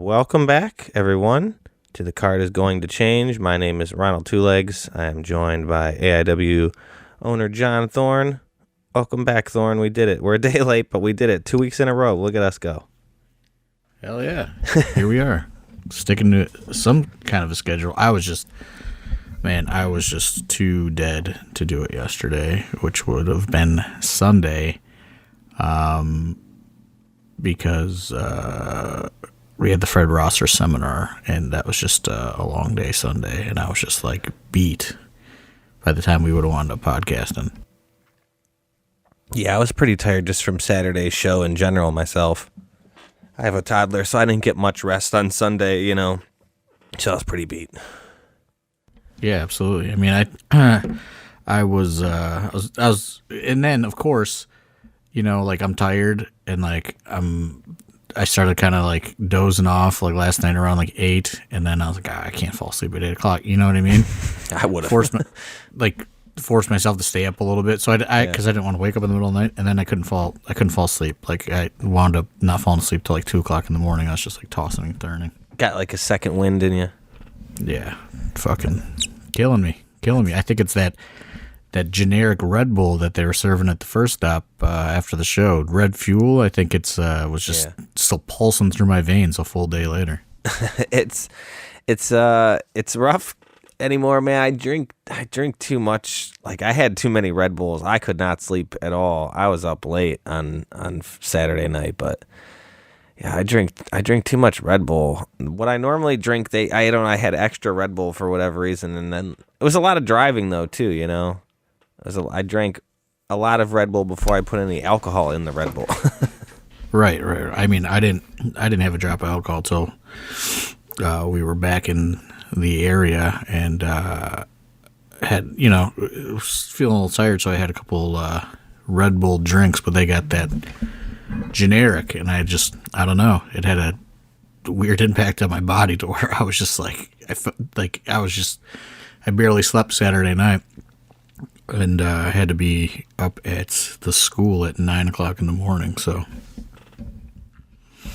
Welcome back, everyone, to The Card is Going to Change. My name is Ronald Two-Legs. I am joined by AIW owner John Thorne. Welcome back, Thorne. We did it. We're a day late, but we did it. 2 weeks in a row. Look at us go. Hell yeah. Here we are. Sticking to some kind of a schedule. I was just too dead to do it yesterday, which would have been Sunday, because we had the Fred Rosser seminar, and that was just a long day Sunday, and I was just like beat by the time we would have wound up podcasting. Yeah, I was pretty tired just from Saturday's show in general myself. I have a toddler, so I didn't get much rest on Sunday, so I was pretty beat. Yeah, absolutely. I mean, I was, and then of course, like I'm tired and like I started kind of like dozing off like last night around like 8, and then I was like, I can't fall asleep at 8 o'clock. You know what I mean? I would have forced myself to stay up a little bit, so because I didn't want to wake up in the middle of the night, and then I couldn't fall asleep. Like I wound up not falling asleep till like 2 o'clock in the morning. I was just like tossing and turning. Got like a second wind, didn't you? Yeah, fucking killing me. I think it's that generic Red Bull that they were serving at the first stop after the show. Red Fuel, I think it's was just still pulsing through my veins a full day later. It's rough anymore, man. I drink too much. Like I had too many Red Bulls. I could not sleep at all. I was up late on Saturday night, but yeah, I drink too much Red Bull. What I normally drink, I had extra Red Bull for whatever reason, and then it was a lot of driving though too. I drank a lot of Red Bull before I put any alcohol in the Red Bull. Right. I mean, I didn't have a drop of alcohol till we were back in the area, and had was feeling a little tired, so I had a couple Red Bull drinks, but they got that generic, and I don't know, it had a weird impact on my body to where I was just like, I barely slept Saturday night, and I had to be up at the school at 9 o'clock in the morning, so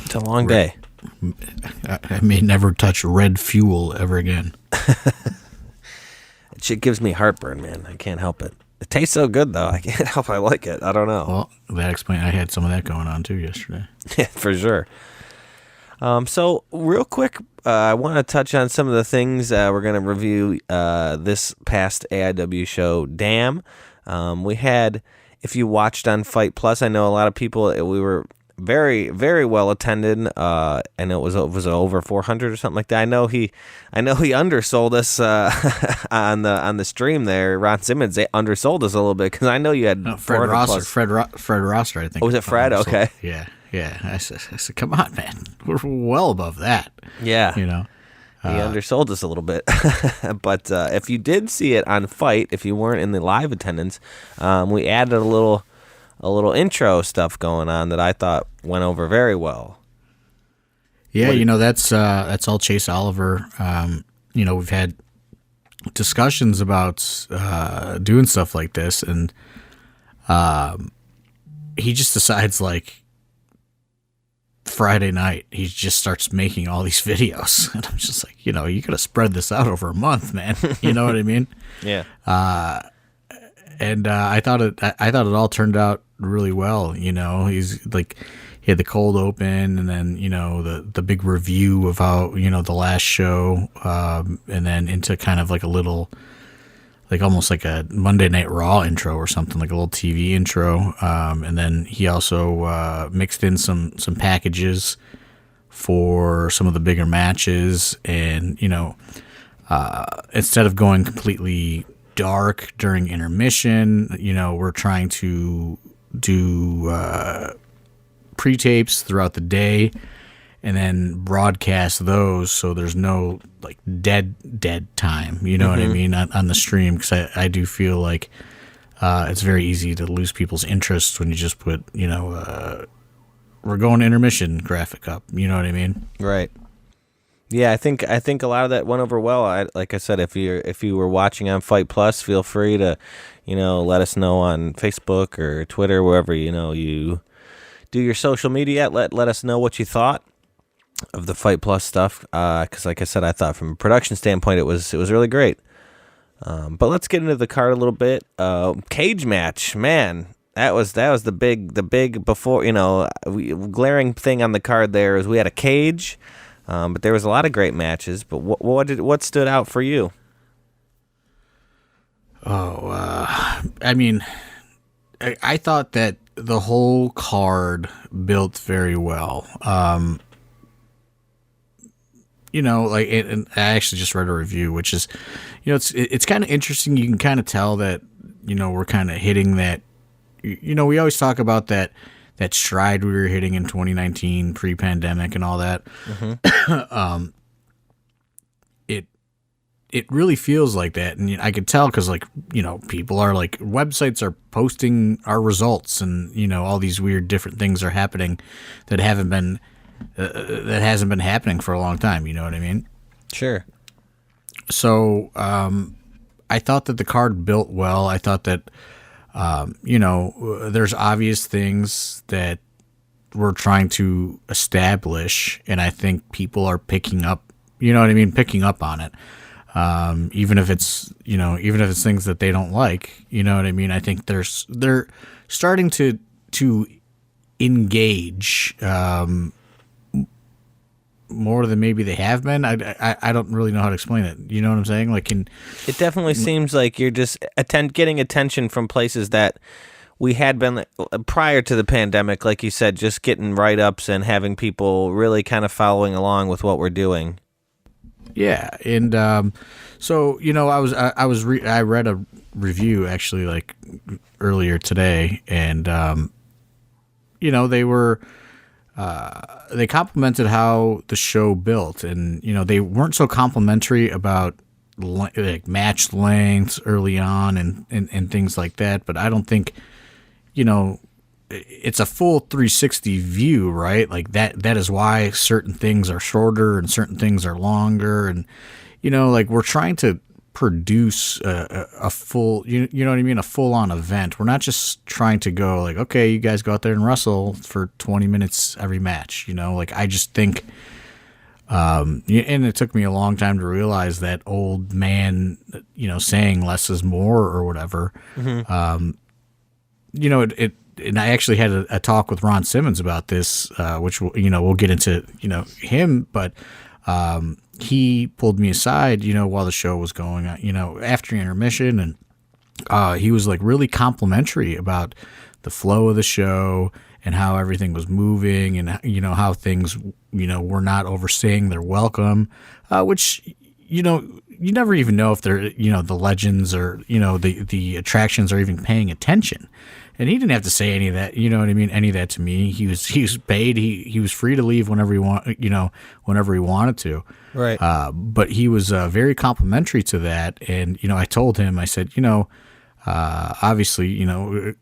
it's a long day. I may never touch Red Fuel ever again. It shit gives me heartburn, man. I can't help it. It tastes so good, though. I can't help I like it. I don't know. Well, that explains. I had some of that going on, too, yesterday. Yeah, for sure. So, real quick, I want to touch on some of the things we're going to review this past AIW show, Damn. We had, if you watched on Fight Plus, I know a lot of people, we were very, very well attended, and it was over 400 or something like that. I know he undersold us on the stream there. Ron Simmons, they undersold us a little bit because I know you had Fred Rosser. Fred Rosser, I think. Oh, was it Fred? Okay. Yeah. I said, come on, man, we're well above that. Yeah. He undersold us a little bit. But if you did see it on Fight, if you weren't in the live attendance, we added a little intro stuff going on that I thought went over very well. Yeah, that's all Chase Oliver. We've had discussions about doing stuff like this, and he just decides like Friday night he just starts making all these videos, and I'm just like, you got to spread this out over a month, man. You know what I mean? Yeah. And I thought it all turned out really well. He's like, he had the cold open, and then the big review of how the last show, and then into kind of like a little, like almost like a Monday Night Raw intro or something, like a little TV intro. And then he also mixed in some packages for some of the bigger matches, and instead of going completely dark during intermission, we're trying to do pre-tapes throughout the day and then broadcast those, so there's no like dead time, what I mean, on the stream, because I do feel like it's very easy to lose people's interest when you just put we're going intermission graphic up, you know what I mean? Right. Yeah, I think a lot of that went over well. Like I said, if you were watching on Fight Plus, feel free to, let us know on Facebook or Twitter, wherever you do your social media. Let us know what you thought. of the Fight Plus stuff, because like I said, I thought from a production standpoint it was really great. But let's get into the card a little bit. Cage match, man. That was the big before, glaring thing on the card there is we had a cage, but there was a lot of great matches. But what stood out for you? I mean, I thought that the whole card built very well. And I actually just read a review, which is, it's kind of interesting. You can kind of tell that, we're kind of hitting that. We always talk about that stride we were hitting in 2019 pre-pandemic and all that. Mm-hmm. It really feels like that. And I could tell because people are websites are posting our results and, all these weird different things are happening that hasn't been happening for a long time. You know what I mean? Sure. So, I thought that the card built well. I thought that, there's obvious things that we're trying to establish, and I think people are picking up, picking up on it. Even if it's things that they don't like, I think they're starting to engage, more than maybe they have been. I don't really know how to explain it. You know what I'm saying? It definitely seems like you're just getting attention from places that we had been prior to the pandemic, like you said, just getting write-ups and having people really kind of following along with what we're doing. Yeah, and I read a review actually earlier today, and they complimented how the show built, and they weren't so complimentary about match lengths early on and things like that. But I don't think it's a full 360 view, right? That is why certain things are shorter and certain things are longer, and we're trying to produce a full, you know what I mean, a full-on event. We're not just trying to go okay, you guys go out there and wrestle for 20 minutes every match. I just think, and it took me a long time to realize that old man, saying less is more or whatever. Mm-hmm. And I actually had a talk with Ron Simmons about this, which we'll get into him, but he pulled me aside, while the show was going on, after intermission, and he was really complimentary about the flow of the show and how everything was moving, and how things were not overstaying their welcome, which you never even know if they're the legends or the attractions are even paying attention. And he didn't have to say any of that, you know what I mean? Any of that to me. He was paid. He was free to leave whenever he whenever he wanted to. Right. But he was very complimentary to that. And I told him, I said, obviously,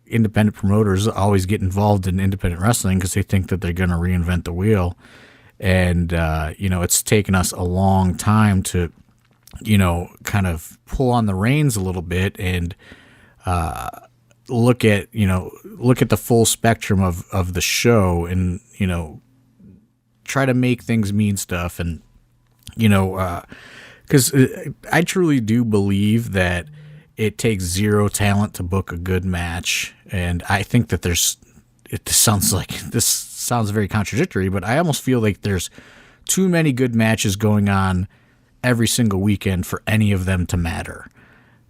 independent promoters always get involved in independent wrestling because they think that they're going to reinvent the wheel. And it's taken us a long time to, kind of pull on the reins a little bit and look at the full spectrum of the show and try to make things mean stuff, and because I truly do believe that it takes zero talent to book a good match, and I think that this sounds very contradictory, but I almost feel like there's too many good matches going on every single weekend for any of them to matter,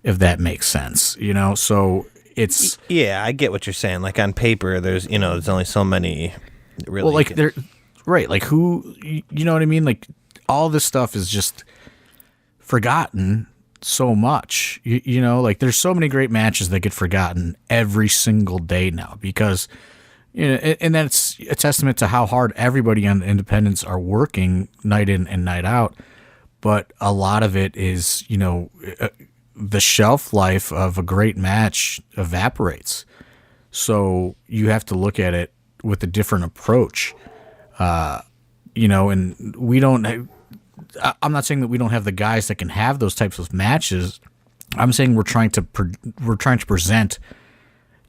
if that makes sense. So it's, yeah, I get what you're saying. On paper, there's only so many. Really, well, they're right. Who, you know what I mean? All this stuff is just forgotten so much. There's so many great matches that get forgotten every single day now because, and that's a testament to how hard everybody on the independents are working night in and night out. But a lot of it is, the shelf life of a great match evaporates. So you have to look at it with a different approach. And we don't, I'm not saying that we don't have the guys that can have those types of matches. I'm saying we're trying to present,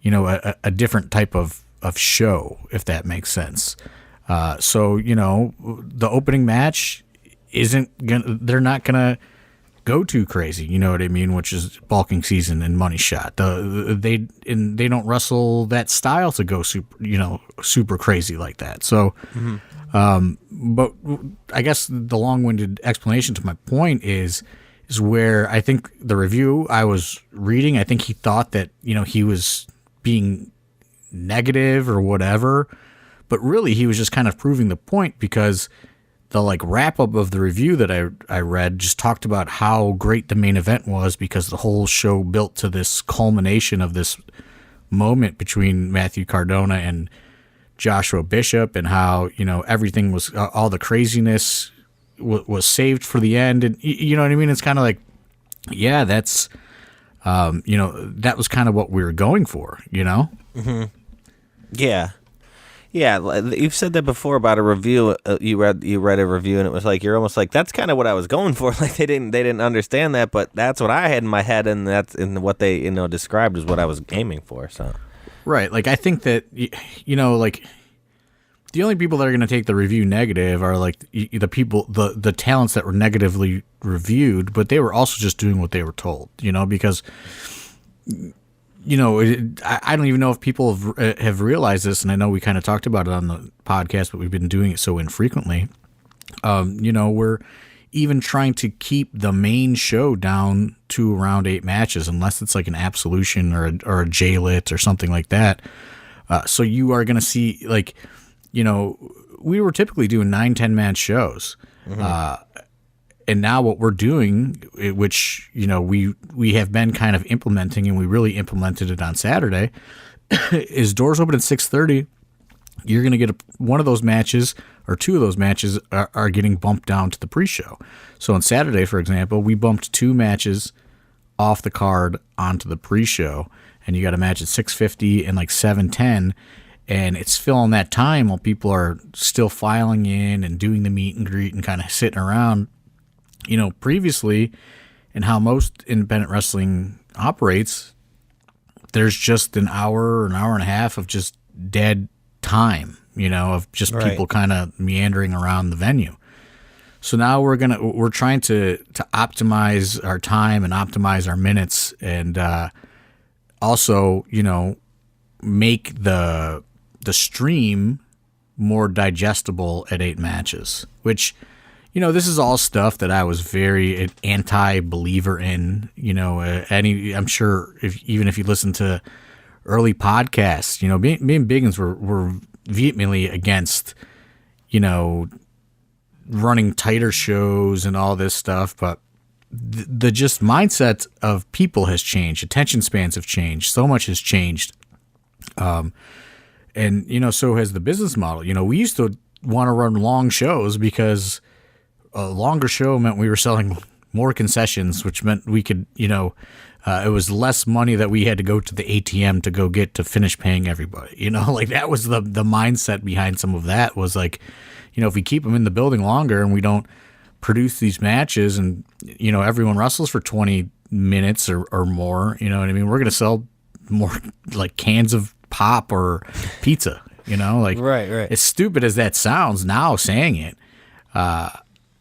a different type of show, if that makes sense. So, the opening match they're not gonna go too crazy, you know what I mean, which is bulking season and money shot. They don't wrestle that style to go super crazy like that. So, but I guess the long-winded explanation to my point is where I think the review I was reading, I think he thought that, he was being negative or whatever, but really he was just kind of proving the point, because the wrap up of the review that I read just talked about how great the main event was, because the whole show built to this culmination of this moment between Matthew Cardona and Joshua Bishop, and how, everything was, all the craziness was saved for the end. And you know what I mean? It's kind of like, yeah, that's, that was kind of what we were going for, Mm-hmm. Yeah. Yeah, you've said that before about a review. You read a review, and it was like, you're almost like, that's kind of what I was going for. Like they didn't understand that, but that's what I had in my head, and that's in what they described as what I was aiming for. So, right, like I think that like the only people that are going to take the review negative are like the people, the talents that were negatively reviewed, but they were also just doing what they were told, because. I don't even know if people have realized this, and I know we kind of talked about it on the podcast, but we've been doing it so infrequently. We're even trying to keep the main show down to around 8 matches, unless it's like an Absolution or a J-Lit or something like that. So you are going to see, we were typically doing 9-10 match shows. Mm-hmm. And now what we're doing, which, we have been kind of implementing, and we really implemented it on Saturday, is doors open at 6:30. You're going to get one of those matches, or 2 of those matches are getting bumped down to the pre-show. So on Saturday, for example, we bumped 2 matches off the card onto the pre-show, and you got a match at 6:50 and 7:10, and it's filling that time while people are still filing in and doing the meet and greet and kind of sitting around. Previously, and how most independent wrestling operates, there's just an hour and a half of just dead time, of just right. People kind of meandering around the venue. So now we're trying to optimize our time and optimize our minutes, and also, make the stream more digestible at 8 matches, which, this is all stuff that I was very anti-believer in. I'm sure even if you listen to early podcasts, me and Biggins were vehemently against, running tighter shows and all this stuff. But the just mindset of people has changed. Attention spans have changed. So much has changed. And, so has the business model. We used to want to run long shows because a longer show meant we were selling more concessions, which meant we could, it was less money that we had to go to the ATM to go get to finish paying everybody. That was the mindset behind some of that, was like, if we keep them in the building longer and we don't produce these matches and, everyone wrestles for 20 minutes or more, you know what I mean? We're going to sell more like cans of pop or pizza, right. As stupid as that sounds now saying it.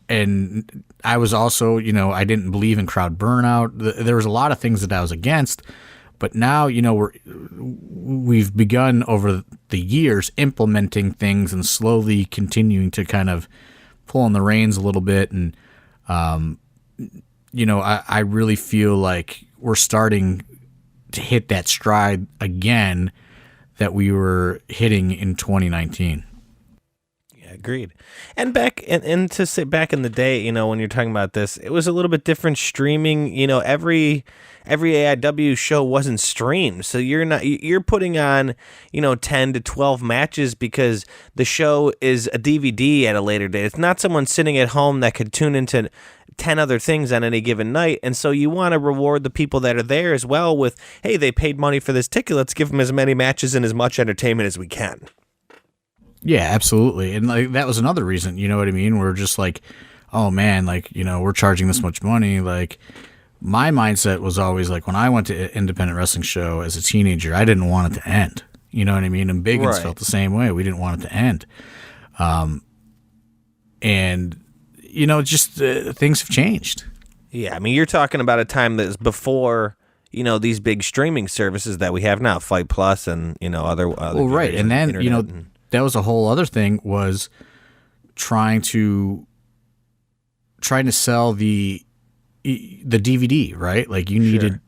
And I was also, I didn't believe in crowd burnout. There was a lot of things that I was against, but now, we've begun over the years implementing things and slowly continuing to kind of pull on the reins a little bit. And, I really feel like we're starting to hit that stride again that we were hitting in 2019. Agreed. And back to say back in the day, when you're talking about this, it was a little bit different streaming. Every AIW show wasn't streamed, so you're putting on 10 to 12 matches because the show is a DVD at a later date. It's not someone sitting at home that could tune into 10 other things on any given night, and so you want to reward the people that are there as well with, hey, they paid money for this ticket, let's give them as many matches and as much entertainment as we can. Yeah, absolutely. And that was another reason, you know what I mean? We're just like, oh man, we're charging this much money. Like, my mindset was always like, when I went to an independent wrestling show as a teenager, I didn't want it to end. You know what I mean? And Biggins felt the same way. We didn't want it to end. And, just things have changed. Yeah, I mean, you're talking about a time that's before, these big streaming services that we have now, Fight Plus and, other well, right. And then, that was a whole other thing, was trying to sell the DVD, right? Like you needed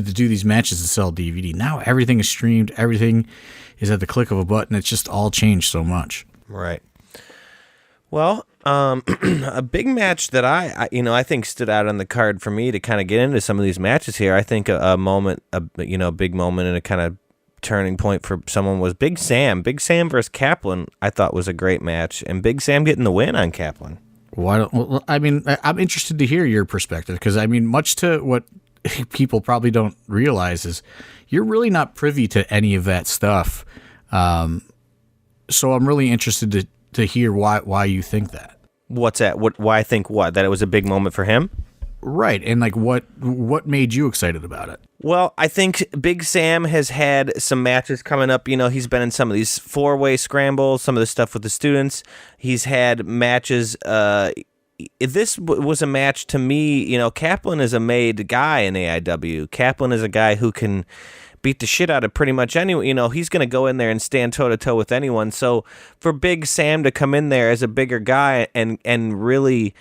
to do these matches to sell DVD. Now everything is streamed, everything is at the click of a button. It's just all changed so much. Right. Well, a big match that I think stood out on the card for me to kind of get into some of these matches here. I think a big moment and a kind of turning point for someone was Big Sam. Big Sam versus Kaplan, I thought was a great match, and Big Sam getting the win on Kaplan. I'm interested to hear your perspective, because much to what people probably don't realize is you're really not privy to any of that stuff. So I'm really interested to hear why you think that. What's that? Why I think what? That it was a big moment for him? Right, and like what made you excited about it? Well, I think Big Sam has had some matches coming up. He's been in some of these 4-way scrambles, some of the stuff with the students. He's had matches. This was a match to me. Kaplan is a made guy in AIW. Kaplan is a guy who can beat the shit out of pretty much anyone. He's going to go in there and stand toe-to-toe with anyone. So for Big Sam to come in there as a bigger guy and really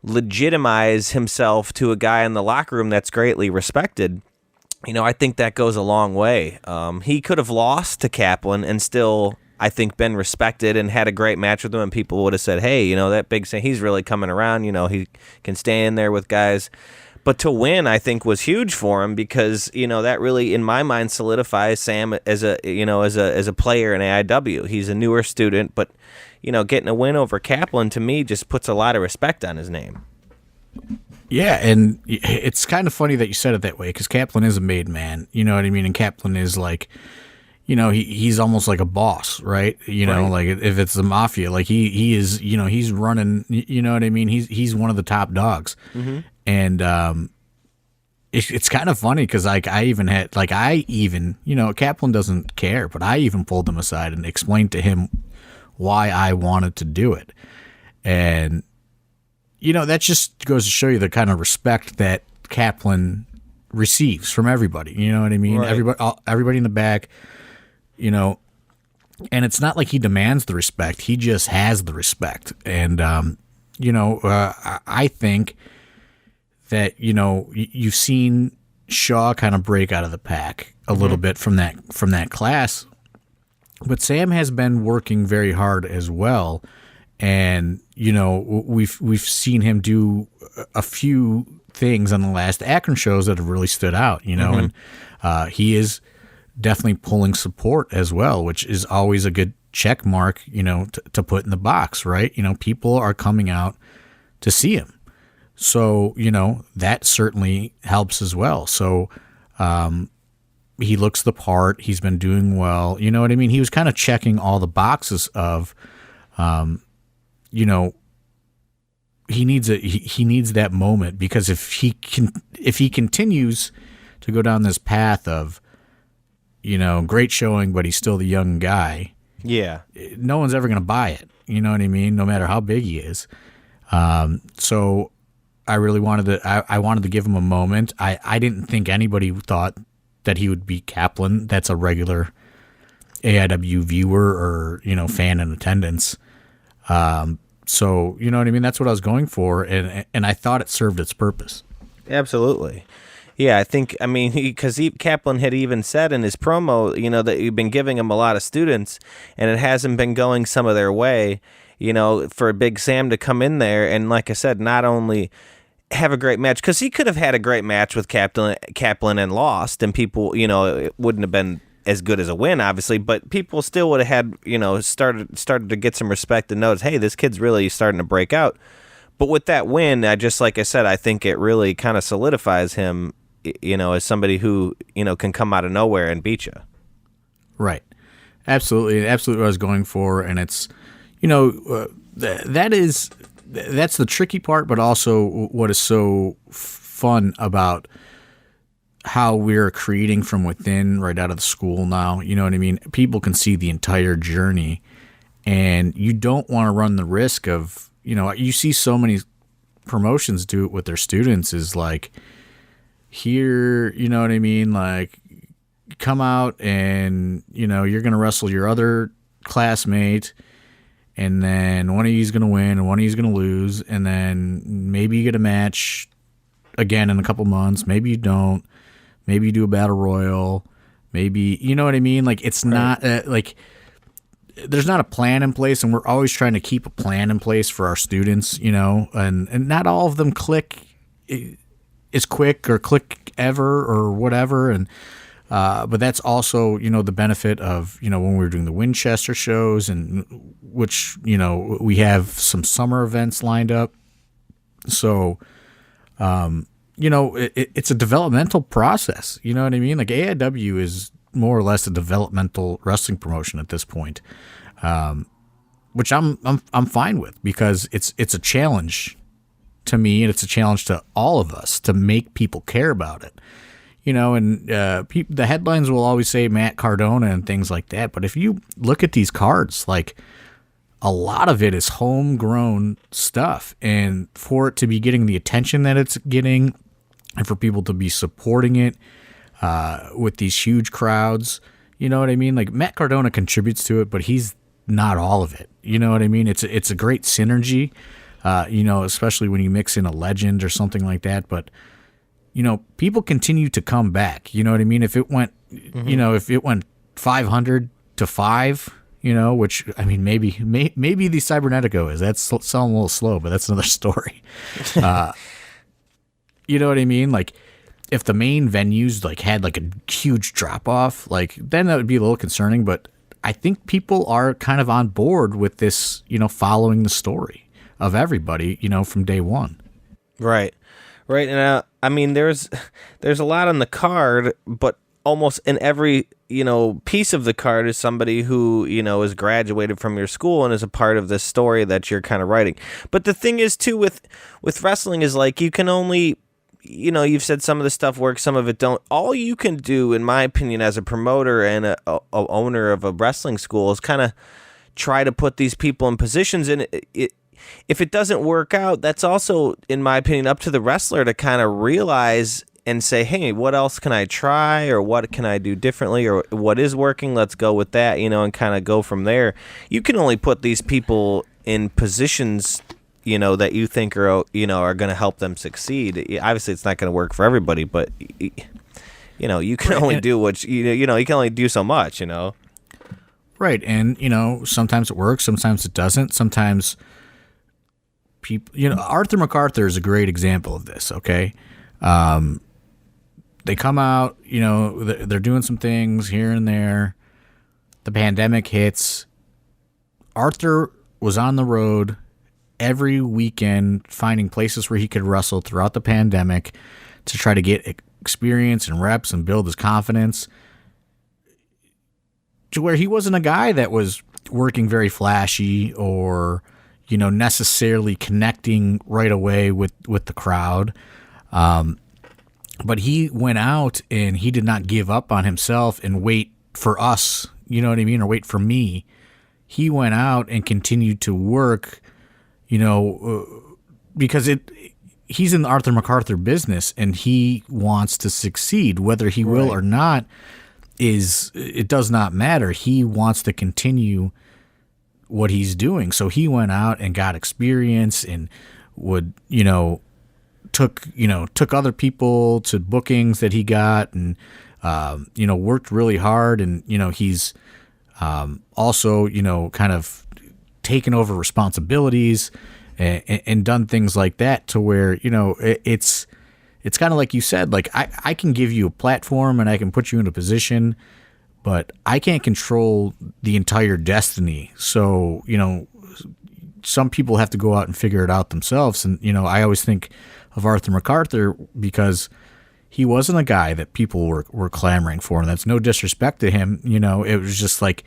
legitimize himself to a guy in the locker room that's greatly respected, I think that goes a long way. He could have lost to Kaplan and still, I think, been respected and had a great match with him, and people would have said, hey, that Big Sam, he's really coming around. He can stay in there with guys. But to win, I think, was huge for him, because that really, in my mind, solidifies Sam as a player in AIW. He's a newer student, but getting a win over Kaplan to me just puts a lot of respect on his name. Yeah, and it's kind of funny that you said it that way, because Kaplan is a made man. You know what I mean? And Kaplan is like, he's almost like a boss, right? Right. Like if it's the mafia, like he is, he's running. You know what I mean? He's one of the top dogs. Mm-hmm. And it's kind of funny, because Kaplan doesn't care, but I even pulled him aside and explained to him why I wanted to do it. And that just goes to show you the kind of respect that Kaplan receives from everybody. You know what I mean? Right. Everybody in the back, and it's not like he demands the respect. He just has the respect. And, I think that, you've seen Shaw kind of break out of the pack a little bit from that class, but Sam has been working very hard as well. And, we've seen him do a few things on the last Akron shows that have really stood out, and he is definitely pulling support as well, which is always a good check mark, to put in the box, right? People are coming out to see him. So, that certainly helps as well. So, he looks the part. He's been doing well. You know what I mean? He was kind of checking all the boxes of, he needs that moment, because if he continues to go down this path of, great showing, but he's still the young guy. Yeah. No one's ever going to buy it. You know what I mean? No matter how big he is. So I really wanted to give him a moment. I didn't think anybody thought that he would beat Kaplan. That's a regular AIW viewer or, fan in attendance. So, you know what I mean? That's what I was going for. And I thought it served its purpose. Absolutely. Yeah, I think, because Kaplan had even said in his promo, that you've been giving him a lot of students, and it hasn't been going some of their way, for Big Sam to come in there and, like I said, not only have a great match, because he could have had a great match with Kaplan and lost, and people, it wouldn't have been as good as a win, obviously, but people still would have had, started to get some respect and notice, hey, this kid's really starting to break out. But with that win, like I said, I think it really kind of solidifies him, as somebody who, can come out of nowhere and beat you. Right. Absolutely. Absolutely what I was going for. And it's, that's the tricky part, but also what is so fun about how we're creating from within right out of the school now. You know what I mean? People can see the entire journey, And you don't want to run the risk of, you see so many promotions do it with their students is like, here, you know what I mean? Like, come out and, you're going to wrestle your other classmate, and then one of you's going to win and one of you's going to lose, and then maybe you get a match again in a couple months. Maybe you don't. Maybe you do a battle royal. Maybe, you know what I mean? Like, it's not like there's not a plan in place, and we're always trying to keep a plan in place for our students, and not all of them click is quick or click ever or whatever. And but that's also, the benefit of, when we were doing the Winchester shows, and which, we have some summer events lined up. So, it's a developmental process. You know what I mean? Like, AIW is more or less a developmental wrestling promotion at this point, which I'm fine with, because it's a challenge to me, and it's a challenge to all of us to make people care about it. And the headlines will always say Matt Cardona and things like that. But if you look at these cards, like, a lot of it is homegrown stuff. And for it to be getting the attention that it's getting, and for people to be supporting it with these huge crowds, you know what I mean? Like, Matt Cardona contributes to it, but he's not all of it. You know what I mean? It's a great synergy, especially when you mix in a legend or something like that. But people continue to come back. You know what I mean? If it went, if it went 500 to 5, which, I mean, maybe the Cybernetico is. That's selling a little slow, but that's another story. You know what I mean? Like, if the main venues like had like a huge drop off, like, then that would be a little concerning. But I think people are kind of on board with this, following the story of everybody, from day one. Right. And I mean, there's a lot on the card, but almost in every, piece of the card is somebody who, is graduated from your school and is a part of this story that you're kind of writing. But the thing is, too, with wrestling is, like, you can only, you've said some of the stuff works, some of it don't. All you can do, in my opinion, as a promoter and a owner of a wrestling school is kind of try to put these people in positions, and if it doesn't work out, that's also, in my opinion, up to the wrestler to kind of realize and say, hey, what else can I try, or what can I do differently, or what is working, let's go with that, and kind of go from there. You can only put these people in positions, that you think are, are going to help them succeed. Obviously, it's not going to work for everybody, but, you can only do what, you can only do so much, Right, and, sometimes it works, sometimes it doesn't, sometimes people, Arthur MacArthur is a great example of this, okay? They come out, they're doing some things here and there. The pandemic hits. Arthur was on the road every weekend, finding places where he could wrestle throughout the pandemic to try to get experience and reps and build his confidence, to where he wasn't a guy that was working very flashy or, necessarily connecting right away with the crowd. But he went out and he did not give up on himself and wait for us, you know what I mean, or wait for me. He went out and continued to work, because he's in the Arthur MacArthur business, and he wants to succeed, whether he will or not. It does not matter. He wants to continue what he's doing. So he went out and got experience and would, took other people to bookings that he got, and, worked really hard. And, he's also, kind of taken over responsibilities and done things like that, to where, it's kind of like you said, like, I can give you a platform and I can put you in a position, but I can't control the entire destiny. So, some people have to go out and figure it out themselves. And, I always think of Arthur MacArthur because he wasn't a guy that people were clamoring for. And that's no disrespect to him. It was just like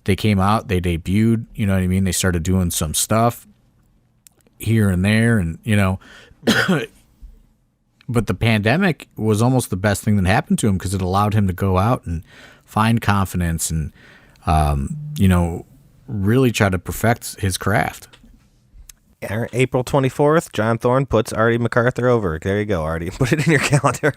they came out, they debuted, you know what I mean? They started doing some stuff here and there, and, but the pandemic was almost the best thing that happened to him, because it allowed him to go out and find confidence and, really try to perfect his craft. April 24th, John Thorne puts Artie MacArthur over. There you go, Artie. Put it in your calendar.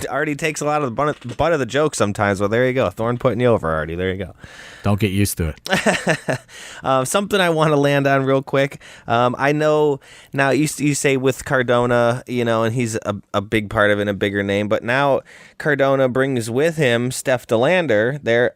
Artie takes a lot of the butt of the joke sometimes. Well, there you go. Thorne putting you over, Artie. There you go. Don't get used to it. Something I want to land on real quick. I know now you say with Cardona, and he's a big part of it, a bigger name. But now Cardona brings with him Steph DeLander. They're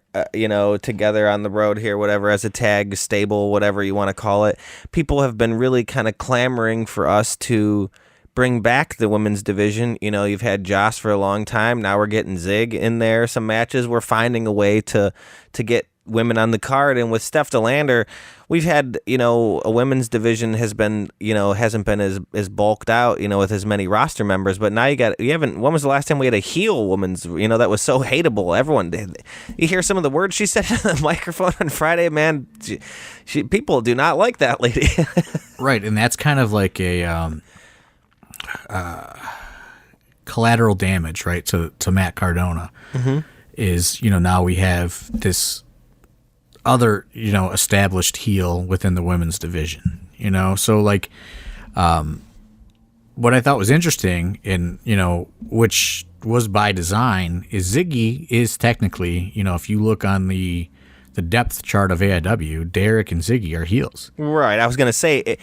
together on the road here, whatever, as a tag stable, whatever you want to call it. People have been really kind of clamoring for us to bring back the women's division. You've had Joss for a long time. Now we're getting Zig in there. Some matches. We're finding a way to get women on the card. And with Steph DeLander, we've had, a women's division has been, hasn't been as bulked out, with as many roster members. But now when was the last time we had a heel women's, that was so hateable? Everyone, you hear some of the words she said on the microphone on Friday, man, people do not like that lady. Right. And that's kind of like a collateral damage, right, to Matt Cardona. Mm-hmm. Is, now we have this other, established heel within the women's division, so like, what I thought was interesting and, which was by design is Ziggy is technically, if you look on the depth chart of AIW, Derek and Ziggy are heels. Right. I was going to say,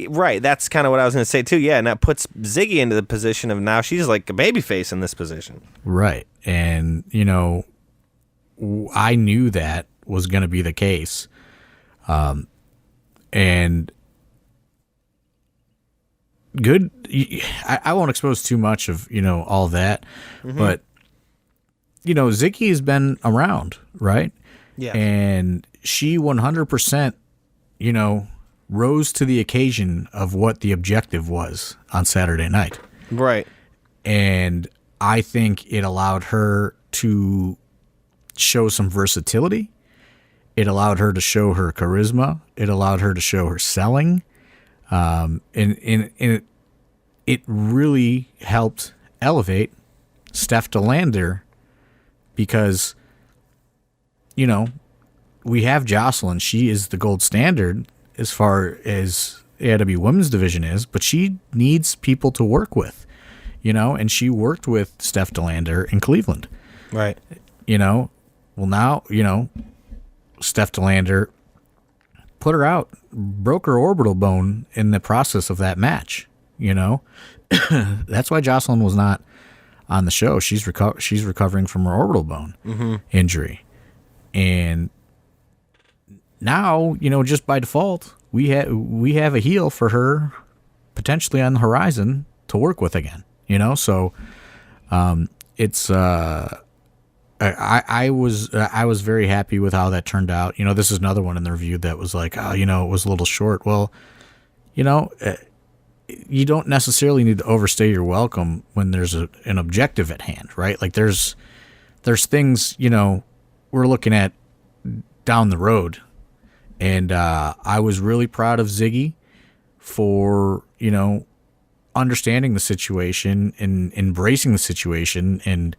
right. That's kind of what I was going to say too. Yeah. And that puts Ziggy into the position of now she's like a babyface in this position. Right. And, I knew that was going to be the case. And good. I won't expose too much of, all that, mm-hmm. but, Ziggy has been around, right? Yeah. And she 100%, rose to the occasion of what the objective was on Saturday night. Right. And I think it allowed her to show some versatility. It allowed her to show her charisma. It allowed her to show her selling. And it really helped elevate Steph DeLander because, we have Jocelyn. She is the gold standard as far as AIW women's division is, but she needs people to work with, and she worked with Steph DeLander in Cleveland. Right. Well, now, Steph DeLander put her out, broke her orbital bone in the process of that match, That's why Jocelyn was not on the show. She's recovering from her orbital bone mm-hmm. injury. And now, just by default, we have a heel for her potentially on the horizon to work with again, So, it's I was very happy with how that turned out. This is another one in the review that was like, it was a little short. Well, you don't necessarily need to overstay your welcome when there's an objective at hand, right? Like there's things, we're looking at down the road. And I was really proud of Ziggy for, understanding the situation and embracing the situation and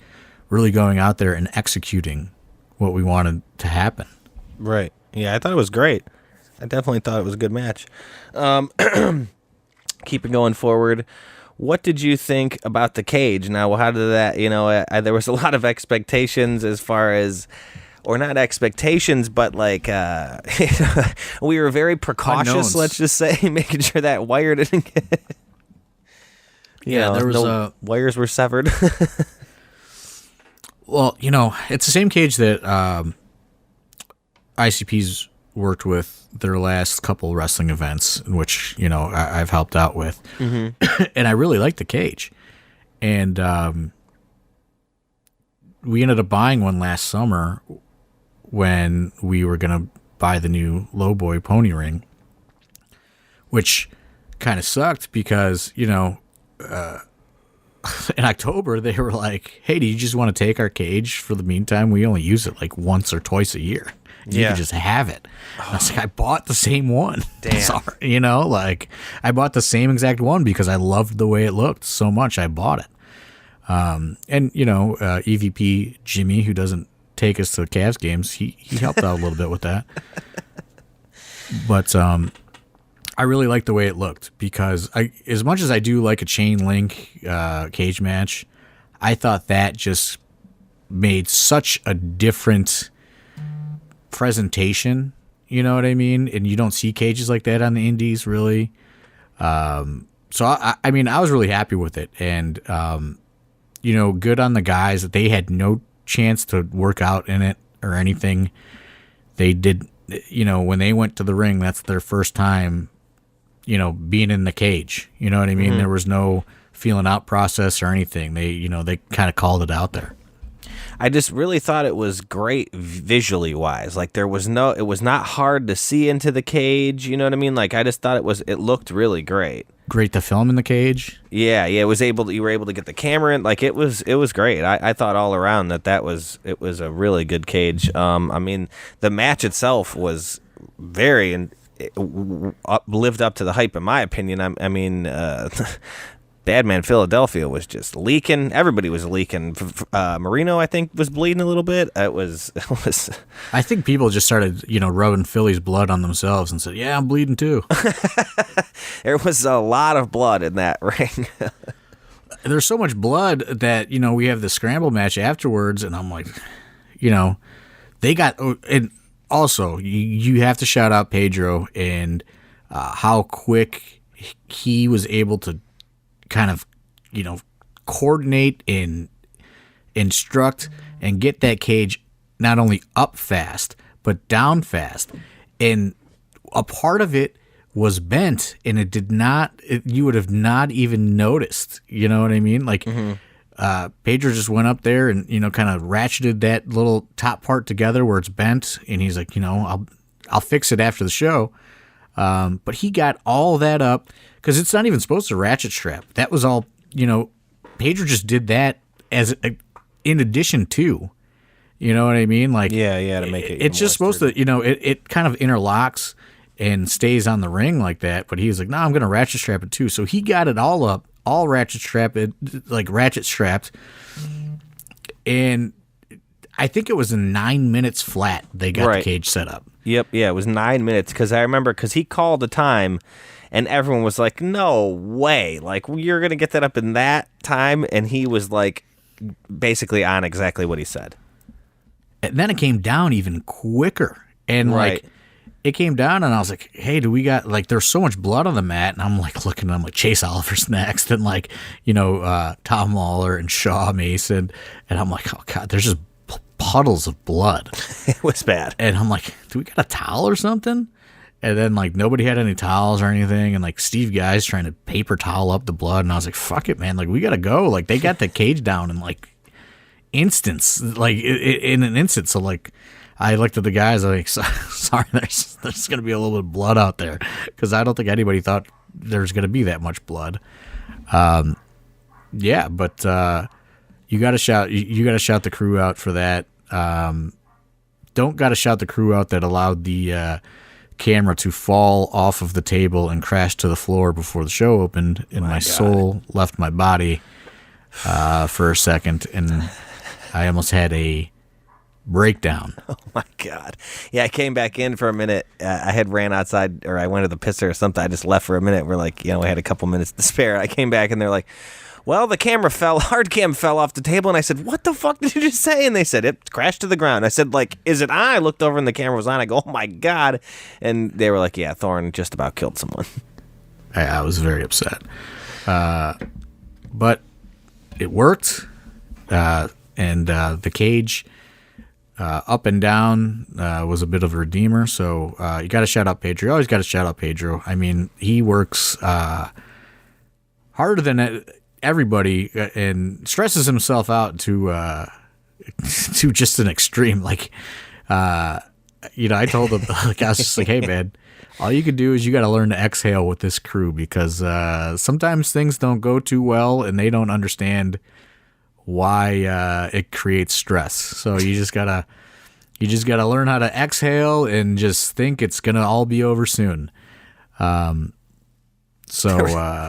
really going out there and executing what we wanted to happen. Right. Yeah, I thought it was great. I definitely thought it was a good match. Keep it going forward. What did you think about the cage? Now, how did that, there was a lot of expectations as far as, or not expectations, but like we were very precautious, unknowns. Let's just say, making sure that wire didn't get, there was wires were severed. Well, it's the same cage that ICP's worked with their last couple wrestling events, which, I've helped out with. Mm-hmm. And I really like the cage. And we ended up buying one last summer when we were going to buy the new Lowboy pony ring, which kind of sucked because, in October, they were like, hey, do you just want to take our cage for the meantime? We only use it like once or twice a year. You can just have it. I was like, I bought the same one. Damn. Sorry, I bought the same exact one because I loved the way it looked so much. I bought it. And, EVP Jimmy, who doesn't take us to the Cavs games. He helped out a little bit with that. But I really like the way it looked because as much as I do like a chain link cage match, I thought that just made such a different presentation. You know what I mean? And you don't see cages like that on the indies, really. So, I mean, I was really happy with it. And, good on the guys that they had no chance to work out in it or anything. They did, when they went to the ring, that's their first time, being in the cage. You know what I mean? Mm-hmm. There was no feeling out process or anything. They kind of called it out there. I just really thought it was great visually wise. Like it was not hard to see into the cage. You know what I mean? Like I just thought it looked really great. Great to film in the cage. Yeah. You were able to get the camera in. Like it was great. I thought all around it was a really good cage. I mean, the match itself was very lived up to the hype in my opinion. I mean, Badman Philadelphia was just leaking. Everybody was leaking. Marino, I think, was bleeding a little bit. It was. I think people just started, rubbing Philly's blood on themselves and said, "Yeah, I'm bleeding too." There was a lot of blood in that ring. There's so much blood that we have the scramble match afterwards, and I'm like, they got. And also, you have to shout out Pedro and how quick he was able to kind of, coordinate and instruct and get that cage not only up fast, but down fast. And a part of it was bent and you would have not even noticed. You know what I mean? Like, Pedro just went up there and, kind of ratcheted that little top part together where it's bent. And he's like, I'll fix it after the show. But he got all that up because it's not even supposed to ratchet strap. That was all, Pedro just did that in addition to, you know what I mean? Like, yeah, to make it. It's just supposed to, it kind of interlocks and stays on the ring like that. But he was like, no, I'm going to ratchet strap it too. So he got it all up, all ratchet strapped, like ratchet strapped. And I think it was in 9 minutes flat they got the cage set up. Yep, yeah, it was 9 minutes because I remember he called the time and everyone was like, no way, like you're going to get that up in that time, and he was like basically on exactly what he said. And then it came down even quicker, and like it came down and I was like, hey, do we got, like, there's so much blood on the mat, and I'm like looking, I'm like, Chase Oliver's next, and like, Tom Lawler and Shaw Mason, and I'm like, oh God, there's just puddles of blood. It was bad. And I'm like, do we got a towel or something? And then like nobody had any towels or anything, and like Steve Guy's trying to paper towel up the blood, and I was like, fuck it, man, like we gotta go. Like they got the cage down in like instance, like in an instant. So like I looked at the guys, I'm like, sorry, there's gonna be a little bit of blood out there, because I don't think anybody thought there's gonna be that much blood. Yeah, but you gotta shout the crew out for that. Don't gotta shout the crew out that allowed the camera to fall off of the table and crash to the floor before the show opened, and my soul left my body for a second, and I almost had a breakdown. Oh my God. Yeah, I came back in for a minute. I had ran outside, or I went to the pisser or something. I just left for a minute. We're like, we had a couple minutes to spare. I came back and they're like, well, the hard cam fell off the table. And I said, what the fuck did you just say? And they said, it crashed to the ground. I said, like, is it on? I looked over and the camera was on. I go, oh my God. And they were like, yeah, Thorne just about killed someone. I was very upset. But it worked. And the cage up and down was a bit of a redeemer. So you got to shout out Pedro. You always got to shout out Pedro. I mean, he works harder than everybody and stresses himself out to just an extreme. Like, I told him, like, I was just like, hey, man, all you can do is you got to learn to exhale with this crew, because sometimes things don't go too well and they don't understand why it creates stress. So you just gotta learn how to exhale and just think it's gonna all be over soon. So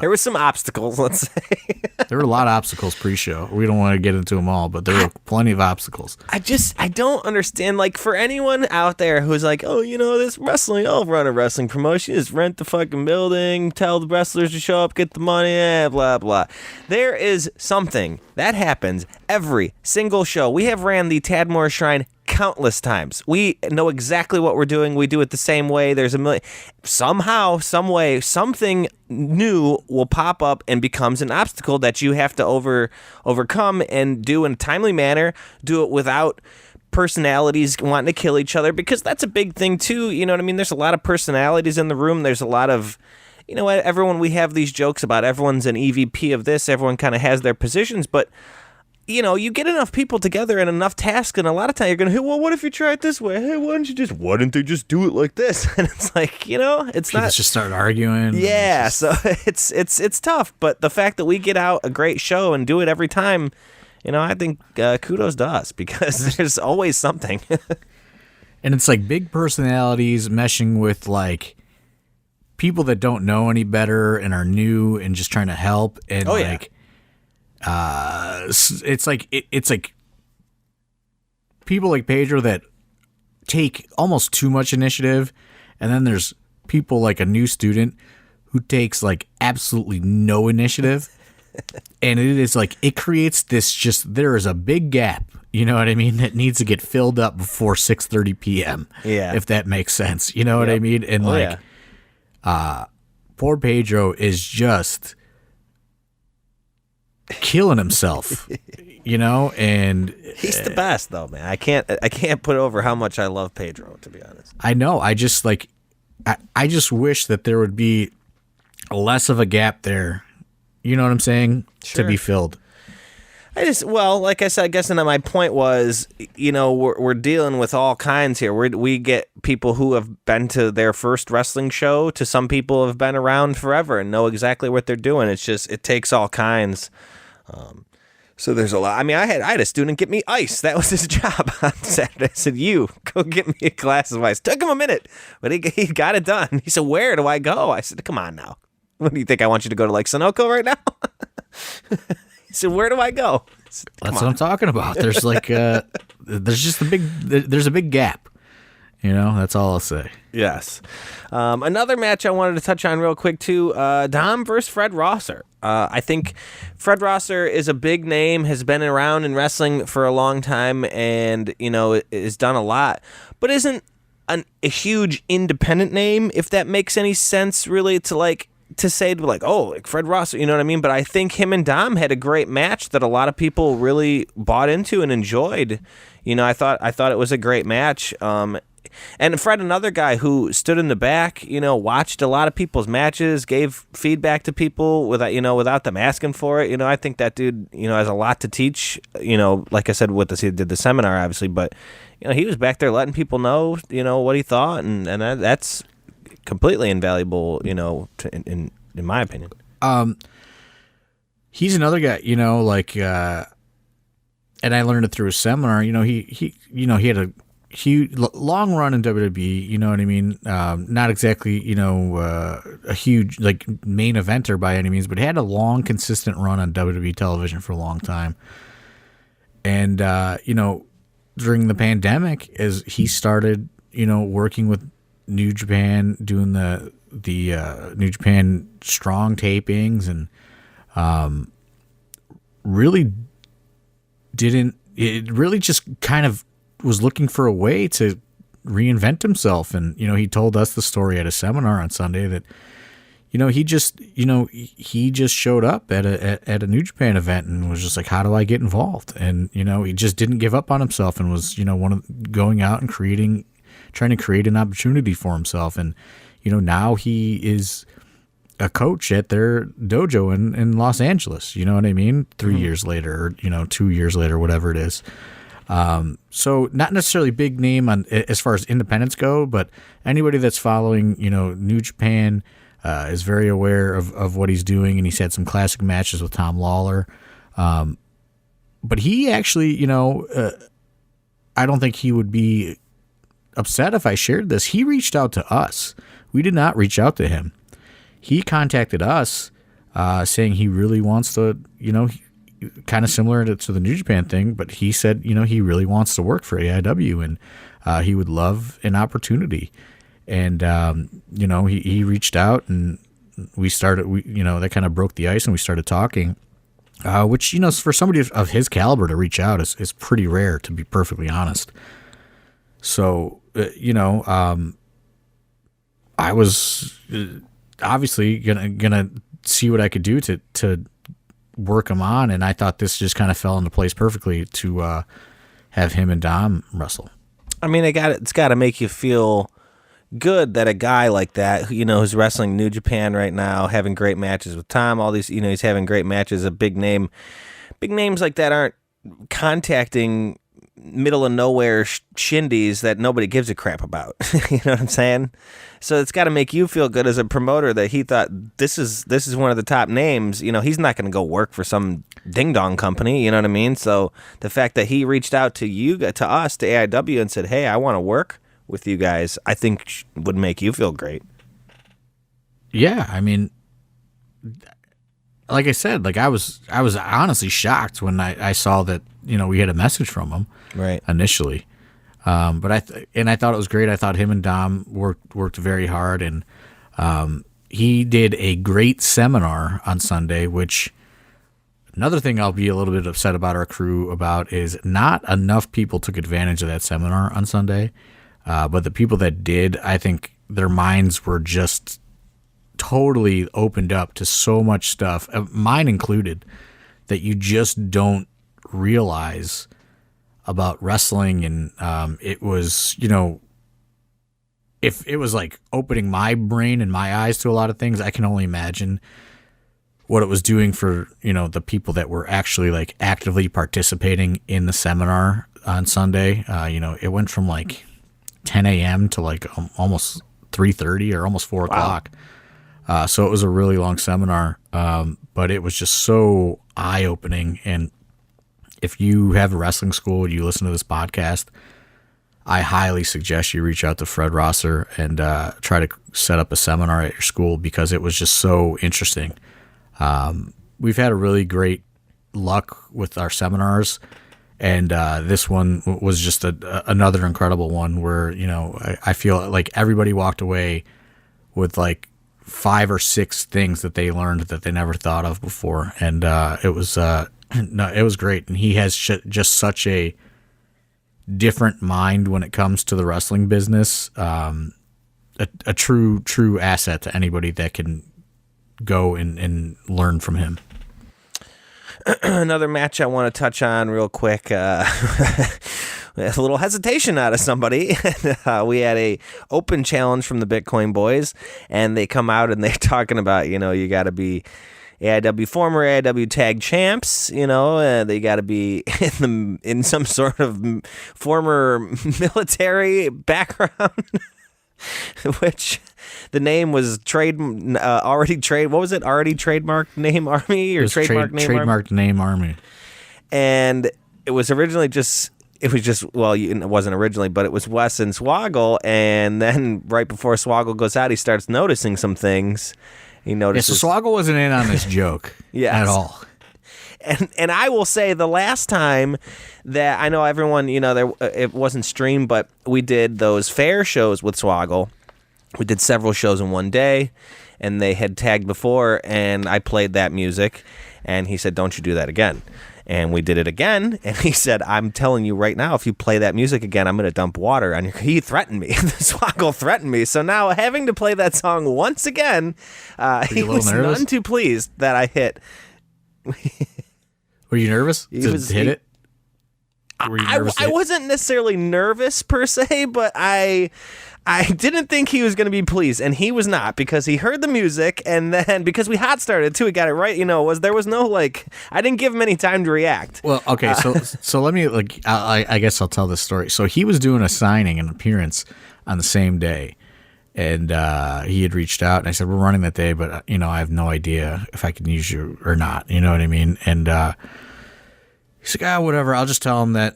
there were some obstacles, let's say. there were a lot of obstacles pre-show. We don't want to get into them all, but there were plenty of obstacles. I don't understand. Like, for anyone out there who's like, oh, this wrestling, I'll run a wrestling promotion, just rent the fucking building, tell the wrestlers to show up, get the money, blah, blah. There is something that happens every single show. We have ran the Tadmor Shrine countless times. We know exactly what we're doing. We do it the same way. There's a million. Somehow, some way, something new will pop up and becomes an obstacle that you have to overcome and do in a timely manner. Do it without personalities wanting to kill each other, because that's a big thing too. You know what I mean? There's a lot of personalities in the room. There's a lot of, everyone, we have these jokes about everyone's an EVP of this. Everyone kind of has their positions, but you get enough people together and enough tasks, and a lot of time you're going to, hey, well, what if you try it this way? Hey, why don't they just do it like this? And it's like, it's People not. just start arguing. Yeah, so it's tough. But the fact that we get out a great show and do it every time, I think kudos to us, because there's always something. And it's like big personalities meshing with like people that don't know any better and are new and just trying to help. And it's like people like Pedro that take almost too much initiative, and then there's people like a new student who takes like absolutely no initiative, and it is like it creates this there is a big gap, you know what I mean, that needs to get filled up before 6:30 p.m. Yeah, if that makes sense, you know what I mean, and poor Pedro is just killing himself, and he's the best though, man. I can't put over how much I love Pedro, to be honest. I know. I just I just wish that there would be less of a gap there. You know what I'm saying? Sure. To be filled. Like I said, I guess, and my point was, we're dealing with all kinds here. We get people who have been to their first wrestling show, to some people who have been around forever and know exactly what they're doing. It's just, it takes all kinds. So there's a lot. I mean, I had a student get me ice. That was his job on Saturday. I said, you go get me a glass of ice. Took him a minute, but he got it done. He said, where do I go? I said, come on now. What do you think? I want you to go to like Sunoco right now? He said, where do I go? Said, that's what I'm talking about. There's like there's just there's a big gap. That's all I'll say. Yes. Another match I wanted to touch on real quick too, Dom versus Fred Rosser. I think Fred Rosser is a big name, has been around in wrestling for a long time, and has done a lot, but isn't a huge independent name, if that makes any sense, really, to say, like, oh, like Fred Rosser, you know what I mean? But I think him and Dom had a great match that a lot of people really bought into and enjoyed. I thought it was a great match. And Fred, another guy who stood in the back, watched a lot of people's matches, gave feedback to people without them asking for it. I think that dude, has a lot to teach. Like I said, he did the seminar, obviously, but he was back there letting people know, what he thought, and that's completely invaluable, in my opinion. He's another guy, and I learned it through a seminar. He had a huge long run in WWE. You know what I mean? Not exactly, a huge like main eventer by any means, but he had a long, consistent run on WWE television for a long time. And during the pandemic, as he started, working with New Japan, doing the New Japan Strong tapings, and really just kind of was looking for a way to reinvent himself. And he told us the story at a seminar on Sunday that he just showed up at a New Japan event and was just like, how do I get involved? And he just didn't give up on himself and was going out and trying to create an opportunity for himself. And now he is a coach at their dojo in Los Angeles. You know what I mean? 3 years later, or 2 years later, whatever it is. So not necessarily big name as far as independents go, but anybody that's following New Japan is very aware of what he's doing, and he's had some classic matches with Tom Lawler. But he actually, I don't think he would be upset if I shared this. He reached out to us. We did not reach out to him. he contacted us saying he really wants to, kind of similar to the New Japan thing, but he said, he really wants to work for AIW, and he would love an opportunity. And, he reached out, and we started, that kind of broke the ice, and we started talking, which, for somebody of his caliber to reach out is pretty rare, to be perfectly honest. So, I was obviously gonna see what I could do to work him on, and I thought this just kind of fell into place perfectly to have him and Dom wrestle. I mean, it's got to make you feel good that a guy like that, who's wrestling New Japan right now, having great matches with Tom, all these, he's having great matches. Big names like that aren't contacting middle of nowhere shindies that nobody gives a crap about. You know what I'm saying? So it's got to make you feel good as a promoter that he thought this is one of the top names. He's not going to go work for some ding dong company. You know what I mean? So the fact that he reached out to us, to AIW, and said, "Hey, I want to work with you guys," I think would make you feel great. Yeah, I mean, like I said, I was honestly shocked when I saw that we had a message from him right initially, but I thought it was great. I thought him and Dom worked very hard, and he did a great seminar on Sunday. Which another thing I'll be a little bit upset about our crew about is not enough people took advantage of that seminar on Sunday, but the people that did, I think their minds were just totally opened up to so much stuff, mine included, that you just don't realize about wrestling. And it was, if it was like opening my brain and my eyes to a lot of things, I can only imagine what it was doing for, the people that were actually like actively participating in the seminar on Sunday. It went from like 10 a.m. to like almost 3:30 or almost 4 o'clock. So it was a really long seminar, but it was just so eye-opening. And if you have a wrestling school and you listen to this podcast, I highly suggest you reach out to Fred Rosser and try to set up a seminar at your school, because it was just so interesting. We've had a really great luck with our seminars, and this one was just another incredible one where, I feel like everybody walked away with like 5 or 6 things that they learned that they never thought of before. And it was great. And he has just such a different mind when it comes to the wrestling business. A true asset to anybody that can go and learn from him. Another match I want to touch on real quick. A little hesitation out of somebody. We had a open challenge from the Bitcoin boys, and they come out and they're talking about, you got to be former AIW tag champs, they got to be in some sort of former military background, which the name was already trademarked name Army, or trademarked name Army. And it was originally it wasn't originally, but it was Wes and Swoggle, and then right before Swoggle goes out, he starts noticing some things. He notices. So Swoggle wasn't in on this joke at all. And I will say, the last time that I know everyone, it wasn't streamed, but we did those fair shows with Swoggle. We did several shows in one day, and they had tagged before, and I played that music, and he said, "Don't you do that again." And we did it again, and he said, "I'm telling you right now, if you play that music again, I'm going to dump water on you." He threatened me. Swoggle threatened me. So now, having to play that song once again, he was nervous? None too pleased that I hit. Were you nervous to hit it? Were you nervous? I wasn't necessarily nervous per se, but I didn't think he was going to be pleased, and he was not, because he heard the music, and then because we hot started too, he got it right. There was no I didn't give him any time to react. Well, okay, so let me I guess I'll tell this story. So he was doing a signing, an appearance on the same day, and he had reached out, and I said, "We're running that day, but I have no idea if I can use you or not." You know what I mean? And he's like, "Whatever. I'll just tell him that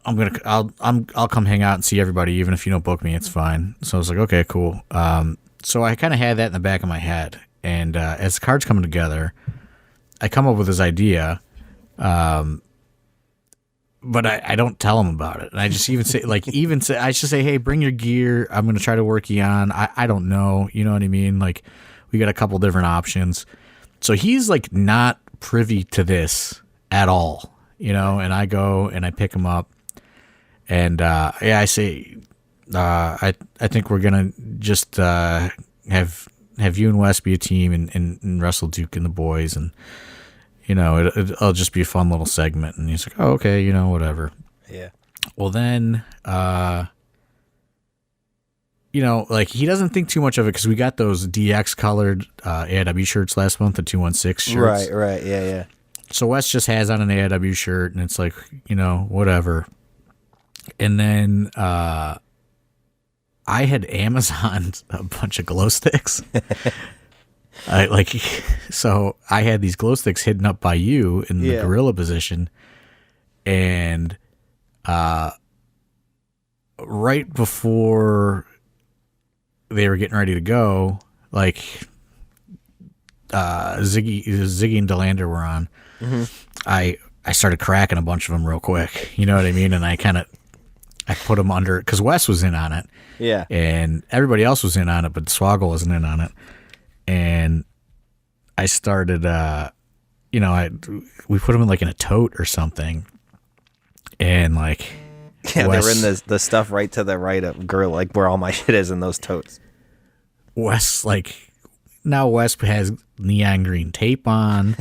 I'll come hang out and see everybody, even if you don't book me, it's fine." So I was like, "Okay, cool." So I kind of had that in the back of my head. And as the card's coming together, I come up with this idea, but I don't tell him about it. And I just even say, I should say, hey, bring your gear. I'm going to try to work you on. I don't know. You know what I mean? Like, we got a couple different options. So he's like not privy to this at all, you know, and I go and I pick him up. And I say, I think we're going to just have you and Wes be a team and wrestle Duke and the boys. And, you know, it'll just be a fun little segment. And he's like, oh, okay, you know, whatever. Yeah. Well, then, you know, like he doesn't think too much of it because we got those DX colored AIW shirts last month, the 216 shirts. Right. Yeah. So Wes just has on an AIW shirt and it's like, you know, whatever. And then I had Amazoned a bunch of glow sticks. So I had these glow sticks hidden up by you in the gorilla position, and right before they were getting ready to go, like Ziggy and Delander were on. Mm-hmm. I started cracking a bunch of them real quick. You know what I mean? And I put them under because Wes was in on it. Yeah, and everybody else was in on it, but Swoggle wasn't in on it. And I started, we put them in like in a tote or something, and like, yeah, Wes, they were in the stuff right to the right of girl, like where all my shit is in those totes. Wes has neon green tape on,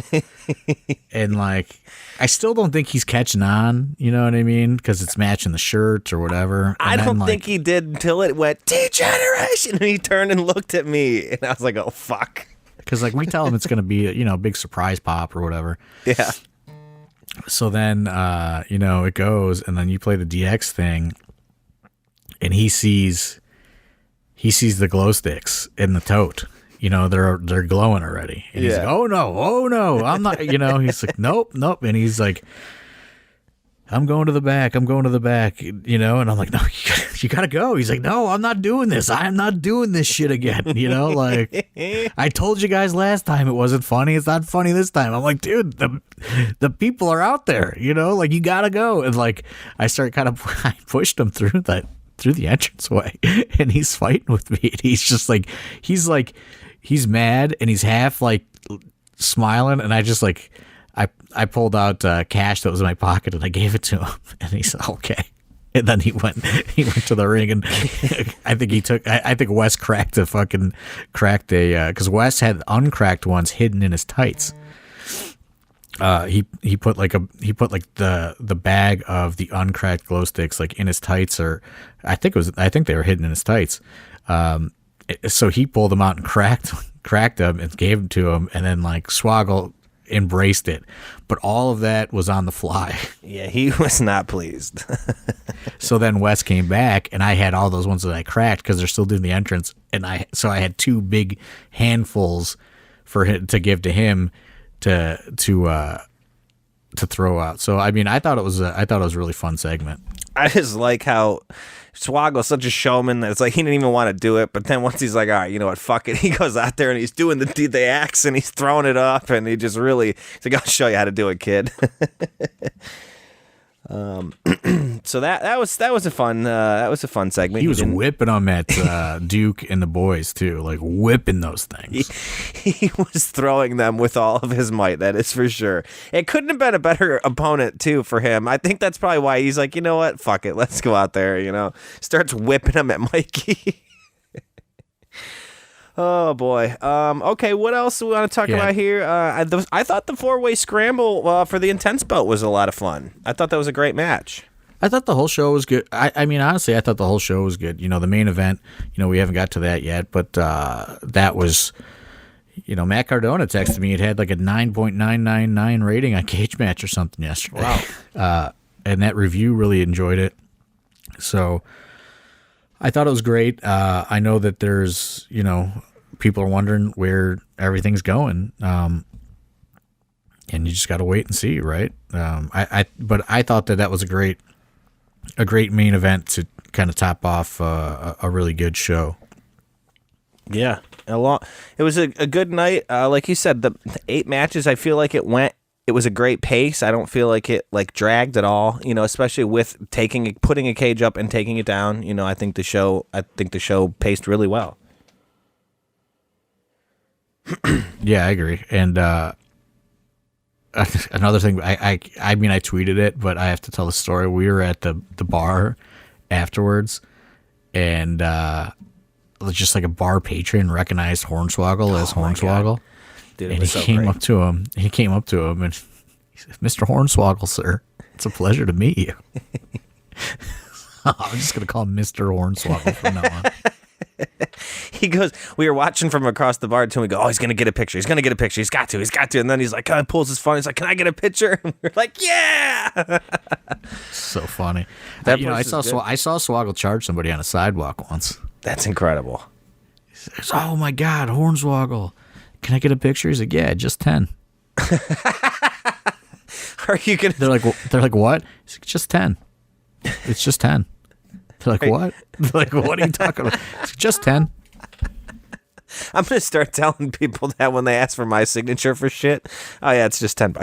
and like, I still don't think he's catching on. You know what I mean? Because it's matching the shirts or whatever. I don't think he did until it went Degeneration, and he turned and looked at me, and I was like, "Oh fuck!" Because like we tell him it's going to be a big surprise pop or whatever. Yeah. So then it goes, and then you play the DX thing, and he sees the glow sticks in the tote. You know, they're glowing already. And he's like, oh no, I'm not, he's like, nope. And he's like, I'm going to the back, and I'm like, no, you gotta go. He's like, no, I'm not doing this. I'm not doing this shit again. Like, I told you guys last time it wasn't funny. It's not funny this time. I'm like, dude, the people are out there, like you gotta go. And like, I pushed him through the entranceway, and he's fighting with me. And he's just like, he's mad, and he's half like smiling, and I just like, I pulled out cash that was in my pocket, and I gave it to him, and he said, okay. And then he went to the ring, and I think Wes cracked because Wes had uncracked ones hidden in his tights. He put the bag of the uncracked glow sticks like in his tights, or I think they were hidden in his tights. So he pulled them out and cracked them and gave them to him, and then like Swoggle embraced it, but all of that was on the fly. Yeah, he was not pleased. So then Wes came back, and I had all those ones that I cracked because they're still doing the entrance, and I had two big handfuls for him to give to him to throw out. So I mean, I thought it was a really fun segment. I just like how Swoggle's such a showman that it's like he didn't even want to do it, but then once he's like, all right, you know what, fuck it, he goes out there and he's doing the axe, and he's throwing it up, and he's like, I'll show you how to do it, kid. So that was a fun segment. He was whipping them at Duke and the boys too, like whipping those things. He was throwing them with all of his might. That is for sure. It couldn't have been a better opponent too for him. I think that's probably why he's like, you know what, fuck it, let's go out there. Starts whipping them at Mikey. Oh boy. Okay, what else do we want to talk about here? I thought the 4-way scramble for the Intense belt was a lot of fun. I thought that was a great match. I thought the whole show was good. I mean, honestly, I thought the whole show was good. The main event, we haven't got to that yet, but that was, Matt Cardona texted me. It had like a 9.999 rating on Cage Match or something yesterday. Wow. And that review really enjoyed it. So I thought it was great. I know that there's, people are wondering where everything's going. And you just got to wait and see, right? But I thought that was a great main event to kind of top off a really good show. Yeah, it was a good night. Like you said, the 8 matches. I feel like it was a great pace. I don't feel like it dragged at all. Especially with putting a cage up and taking it down. I think the show paced really well. Yeah, I agree. And another thing, I tweeted it, but I have to tell the story. We were at the bar afterwards, and just like a bar patron recognized Hornswoggle as Hornswoggle. Dude, and he came up to him and he said, "Mr. Hornswoggle, sir, it's a pleasure to meet you." I'm just going to call him Mr. Hornswoggle from now on. He goes, we were watching from across the bar until we go, oh, he's going to get a picture. He's going to get a picture. He's got to. And then he's like, pulls his phone. He's like, can I get a picture? And we're like, yeah. So funny. I saw Swoggle charge somebody on a sidewalk once. That's incredible. He says, oh my God, Hornswoggle. Can I get a picture? He's like, yeah, just 10. Are you going to? They're like, what? He's like, just 10. It's just 10. They're like, what? They're like, what are you talking about? It's just 10. I'm going to start telling people that when they ask for my signature for shit. Oh, yeah, it's just $10.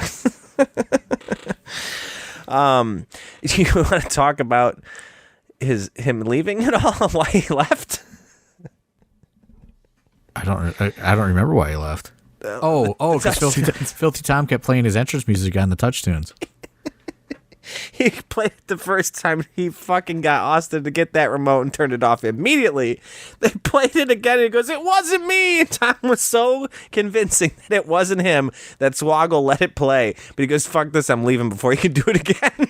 Do you want to talk about him leaving at all? Why he left? I don't remember why he left. Because Filthy Tom kept playing his entrance music on the touch tunes. He played it the first time. He fucking got Austin to get that remote and turned it off immediately. They played it again and he goes, it wasn't me. And Tom was so convincing that it wasn't him that Swoggle let it play. But he goes, fuck this, I'm leaving before he can do it again.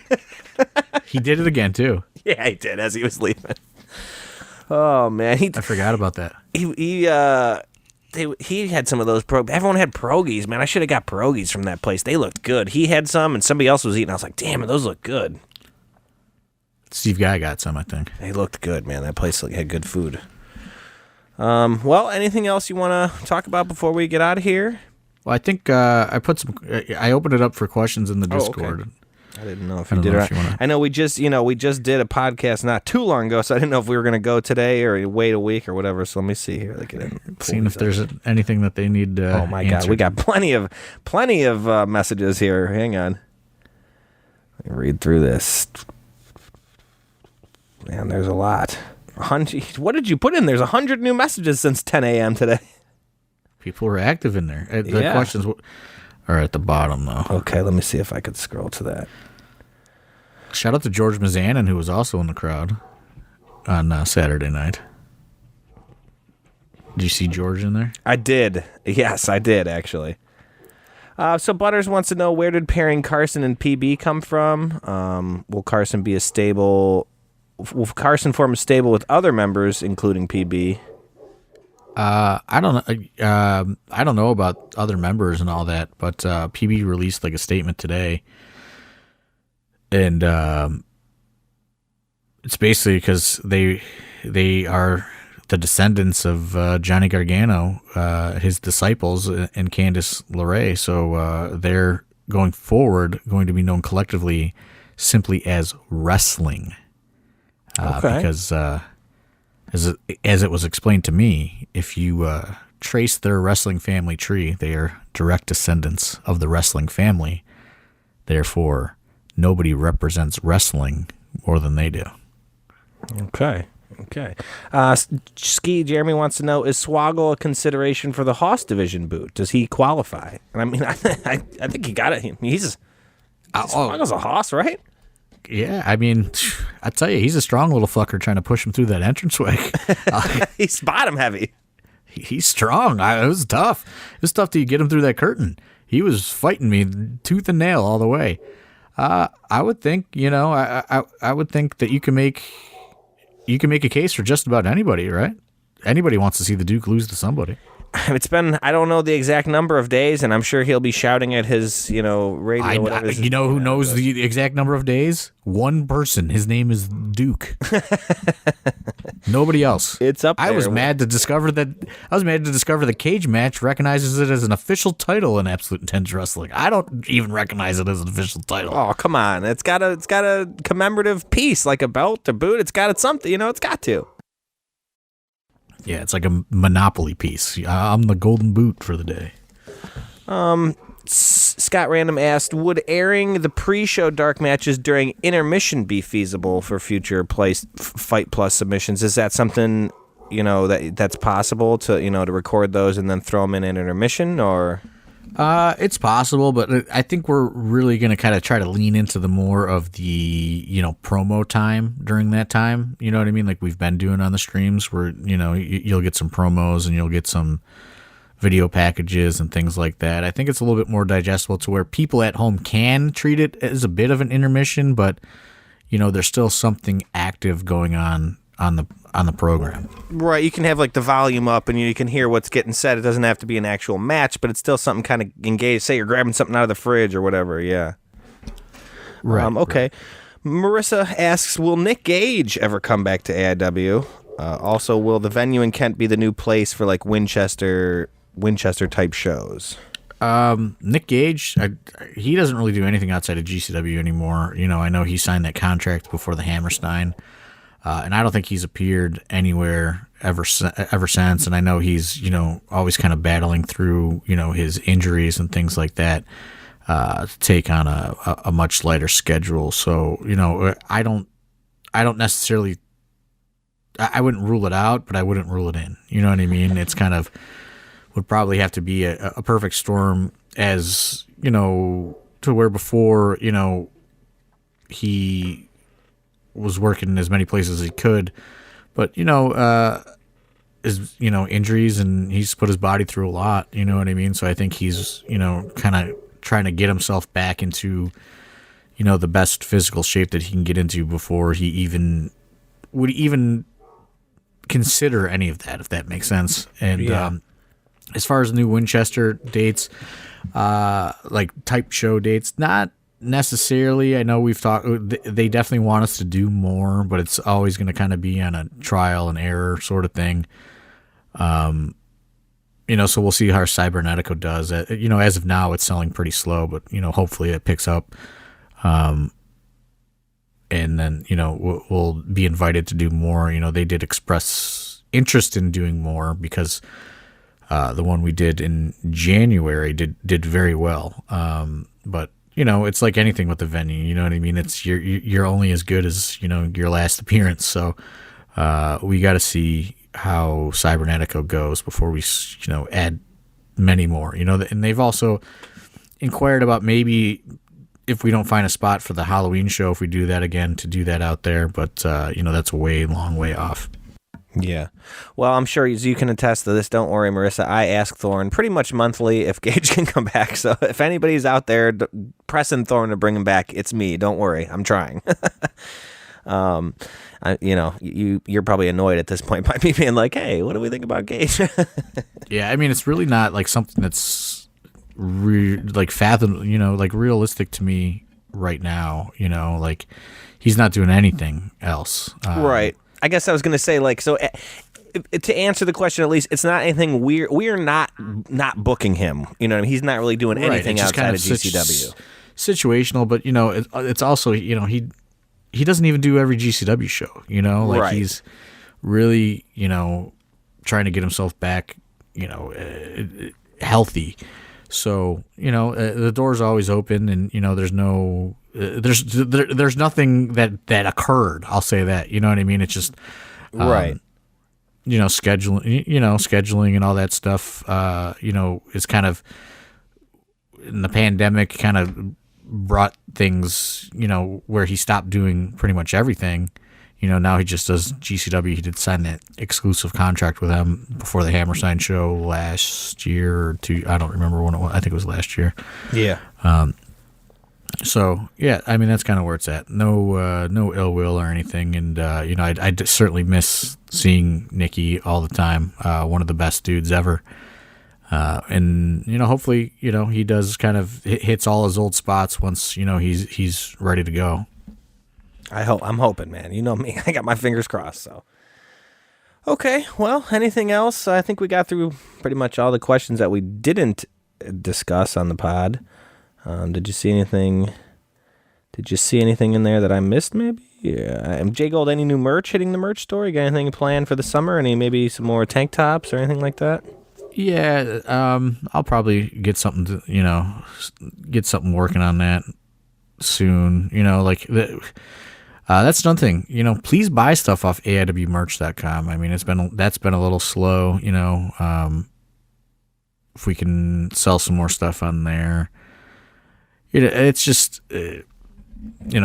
He did it again too. Yeah, he did as he was leaving. Oh man, I forgot about that. He had some of those everyone had pierogies, man. I should have got pierogies from that place. They looked good. He had some and somebody else was eating. I was like, damn it, those look good. Steve Guy got some, I think. They looked good, man. That place had good food. Well, anything else you want to talk about before we get out of here? Well, I think I opened it up for questions in the Discord. Okay. I didn't know if you did it. I know we just did a podcast not too long ago, so I didn't know if we were going to go today or wait a week or whatever. So let me see here. Seeing if there's anything that they need. Oh my God, we got plenty of messages here. Hang on, let me read through this. Man, there's a lot. 100. What did you put in? There's 100 new messages since 10 a.m. today. People were active in there. The questions are at the bottom though. Okay, let me see if I could scroll to that. Shout out to George Mazanin, who was also in the crowd on Saturday night. Did you see George in there? I did. Yes, I did, actually. So Butters wants to know, where did pairing Carson and PB come from? Will Carson form a stable with other members, including PB? I don't know about other members and all that, but PB released a statement today. And it's basically because they are the descendants of Johnny Gargano, his disciples, and Candice LeRae. So they're going forward going to be known collectively simply as wrestling. Okay. Because as it was explained to me, if you trace their wrestling family tree, they are direct descendants of the wrestling family. Therefore, nobody represents wrestling more than they do. Okay. Ski Jeremy wants to know, is Swoggle a consideration for the Hoss division boot? Does he qualify? And I mean, I think he got it. Swoggle's a Hoss, right? Yeah, I mean, I tell you, he's a strong little fucker trying to push him through that entranceway. He's bottom heavy. He's strong. It was tough. It was tough to get him through that curtain. He was fighting me tooth and nail all the way. I would think, I would think that you can make a case for just about anybody, right? Anybody wants to see the Duke lose to somebody. It's been, I don't know the exact number of days, and I'm sure he'll be shouting at his, radio. Whatever who knows the exact number of days? One person. His name is Duke. Nobody else. It's up there. I was mad to discover the cage match recognizes it as an official title in Absolute Intense Wrestling. I don't even recognize it as an official title. Oh, come on. It's got a commemorative piece, like a belt or boot. It's got something, it's got to. Yeah, it's like a Monopoly piece. I'm the golden boot for the day. Scott Random asked, would airing the pre-show dark matches during intermission be feasible for future Fight Plus submissions? Is that something, that's possible to, to record those and then throw them in an intermission, or? It's possible, but I think we're really going to kind of try to lean into the more of the, promo time during that time. You know what I mean? Like we've been doing on the streams where, you'll get some promos and you'll get some video packages and things like that. I think it's a little bit more digestible to where people at home can treat it as a bit of an intermission, but, there's still something active going on the program. Right, you can have like the volume up and you can hear what's getting said. It doesn't have to be an actual match, but it's still something kind of engaged. Say you're grabbing something out of the fridge or whatever, yeah. Right. Okay. Right. Marissa asks, will Nick Gage ever come back to AIW? Also, will the venue in Kent be the new place for like Winchester type shows? Nick Gage, he doesn't really do anything outside of GCW anymore. I know he signed that contract before the Hammerstein. And I don't think he's appeared anywhere ever since. And I know he's, always kind of battling through, his injuries and things like that to take on a much lighter schedule. So, I don't necessarily, I wouldn't rule it out, but I wouldn't rule it in. You know what I mean? It's kind of, would probably have to be a perfect storm as, to where before, he was working in as many places as he could, but his injuries, and he's put his body through a lot. You know what I mean? So I think he's kind of trying to get himself back into the best physical shape that he can get into before he would even consider any of that, if that makes sense. And as far as new Winchester dates, like type show dates, not necessarily. I know we've talked, they definitely want us to do more, but it's always going to kind of be on a trial and error sort of thing. So we'll see how Cybernetico does. As of now, it's selling pretty slow, but, hopefully it picks up. And then, we'll be invited to do more. They did express interest in doing more because the one we did in January did very well. But it's like anything with the venue. You know what I mean? It's you're only as good as your last appearance. So we got to see how Cybernetico goes before we add many more. And they've also inquired about maybe if we don't find a spot for the Halloween show, if we do that again, to do that out there. But that's a long way off. Yeah. Well, I'm sure you can attest to this. Don't worry, Marissa. I ask Thorne pretty much monthly if Gage can come back. So if anybody's out there pressing Thorne to bring him back, it's me. Don't worry. I'm trying. You're probably annoyed at this point by me being like, hey, what do we think about Gage? Yeah. I mean, it's really not like something that's realistic to me right now. Like he's not doing anything else. Right. I guess I was going to say, to answer the question, at least, it's not anything weird. We are not booking him. You know what I mean? He's not really doing anything outside of GCW. Situational, but, it's also, he doesn't even do every GCW show, Like, he's really, trying to get himself back, healthy. So, the door's always open, and, there's no... There's nothing that occurred. I'll say that. You know what I mean? It's just right. Scheduling and all that stuff. Is kind of in the pandemic kind of brought things. Where he stopped doing pretty much everything. Now he just does GCW. He did sign that exclusive contract with them before the Hammerstein show last year or two. I don't remember when it was. I think it was last year. Yeah. So yeah, I mean that's kind of where it's at. No ill will or anything, and I certainly miss seeing Nicky all the time. One of the best dudes ever, and hopefully he does kind of hits all his old spots once he's ready to go. I'm hoping, man. You know me, I got my fingers crossed. So okay, well, anything else? I think we got through pretty much all the questions that we didn't discuss on the pod. Did you see anything? Did you see anything in there that I missed? Maybe Yeah. J Gold, any new merch hitting the merch store? You got anything planned for the summer? Maybe some more tank tops or anything like that? Yeah, I'll probably get something to, get something working on that soon. That's another thing. Please buy stuff off AIWmerch.com. I mean, that's been a little slow. If we can sell some more stuff on there, it's just. I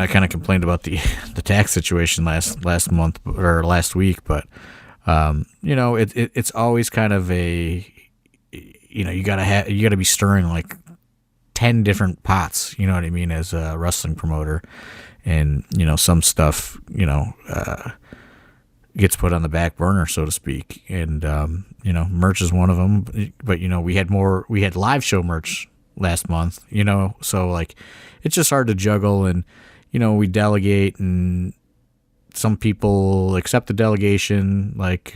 kind of complained about the tax situation last month or last week, but it's always kind of a. You gotta be stirring like 10 different pots, you know what I mean, as a wrestling promoter, and some stuff gets put on the back burner, so to speak, and merch is one of them. But we had live show merch last month, so like it's just hard to juggle, and we delegate, and some people accept the delegation, like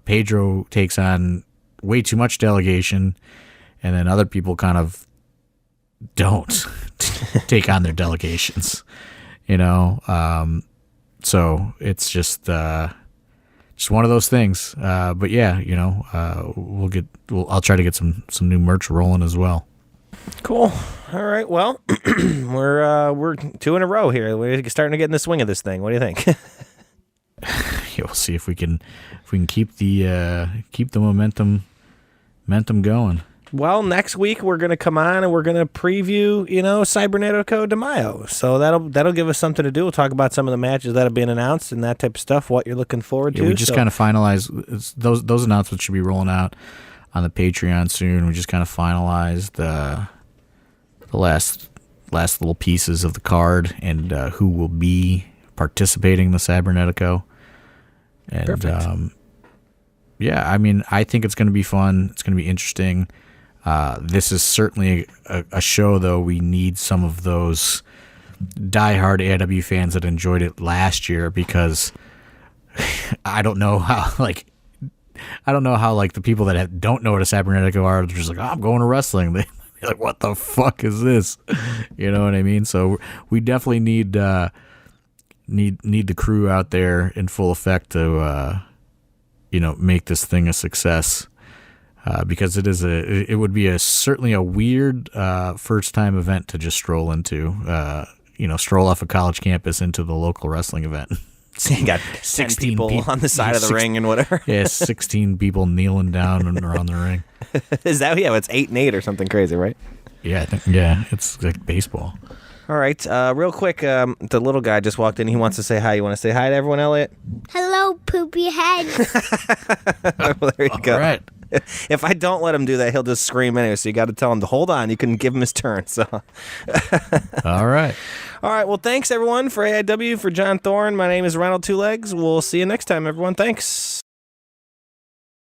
Pedro takes on way too much delegation, and then other people kind of don't take on their delegations, so it's just one of those things. But yeah, I'll try to get some new merch rolling as well. Cool. All right. Well, we're 2 in a row here. We're starting to get in the swing of this thing. What do you think? Yeah, we'll see if we can keep the momentum going. Well, next week we're going to come on and we're going to preview, Cybernetico de Mayo. So that'll give us something to do. We'll talk about some of the matches that have been announced and that type of stuff, what you're looking forward to. We just kind of finalize those announcements should be rolling out on the Patreon soon. We just kind of finalized the last little pieces of the card and who will be participating in the Cybernetico. And perfect. Yeah, I mean, I think it's going to be fun. It's going to be interesting. This is certainly a show, though. We need some of those diehard AIW fans that enjoyed it last year, because I don't know how the people that don't know what a Cybernetico are, they're just like, I'm going to wrestling. They're like, what the fuck is this? You know what I mean? So we definitely need the crew out there in full effect to make this thing a success, because it would be certainly a weird first time event to just stroll into, stroll off a college campus into the local wrestling event. You got 16 people on the side of the ring and whatever. Yeah, 16 people kneeling down around the ring. Is that, yeah, it's 8 and 8 or something crazy, right? Yeah, I think, yeah, it's like baseball. All right, real quick, the little guy just walked in. He wants to say hi. You want to say hi to everyone, Elliot? Hello, poopy head. Well, there you go. All right. If I don't let him do that, he'll just scream anyway, so you got to tell him to hold on. You can give him his turn. So. All right. All right, well, thanks, everyone, for AIW, for John Thorne. My name is Ronald Two Legs. We'll see you next time, everyone. Thanks.